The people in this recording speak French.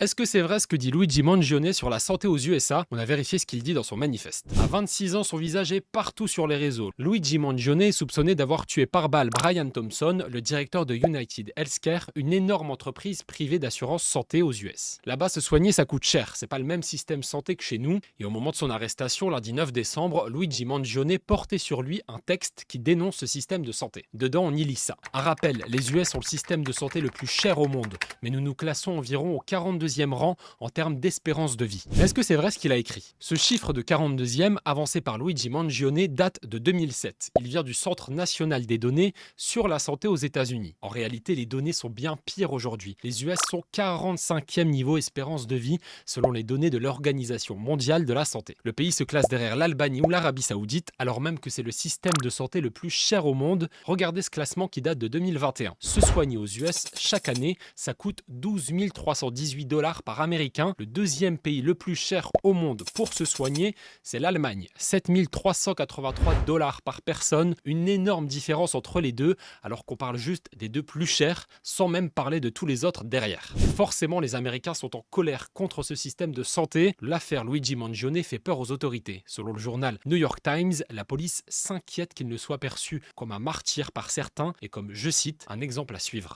Est-ce que c'est vrai ce que dit Luigi Mangione sur la santé aux USA? On a vérifié ce qu'il dit dans son manifeste. À 26 ans, son visage est partout sur les réseaux. Luigi Mangione est soupçonné d'avoir tué par balle Brian Thompson, le directeur de United Healthcare, une énorme entreprise privée d'assurance santé aux US. Là-bas, se soigner, ça coûte cher. C'est pas le même système santé que chez nous. Et au moment de son arrestation, lundi 9 décembre, Luigi Mangione portait sur lui un texte qui dénonce ce système de santé. Dedans, on y lit ça. Un rappel, les US ont le système de santé le plus cher au monde, mais nous nous classons environ au 42e rang en termes d'espérance de vie. Est-ce que c'est vrai ce qu'il a écrit? Ce chiffre de 42e, avancé par Luigi Mangione, date de 2007. Il vient du Centre national des données sur la santé aux États-Unis. En réalité, les données sont bien pires aujourd'hui. Les US sont 45e niveau espérance de vie selon les données de l'Organisation mondiale de la santé. Le pays se classe derrière l'Albanie ou l'Arabie Saoudite, alors même que c'est le système de santé le plus cher au monde. Regardez ce classement qui date de 2021. Se soigner aux US chaque année, ça coûte 12 318 dollars par Américain. Le deuxième pays le plus cher au monde pour se soigner, c'est l'Allemagne. 7 383 dollars par personne. Une énorme différence entre les deux, alors qu'on parle juste des deux plus chers, sans même parler de tous les autres derrière. Forcément, les Américains sont en colère contre ce système de santé. L'affaire Luigi Mangione fait peur aux autorités. Selon le journal New York Times, la police s'inquiète qu'il ne soit perçu comme un martyr par certains et comme, je cite, un exemple à suivre.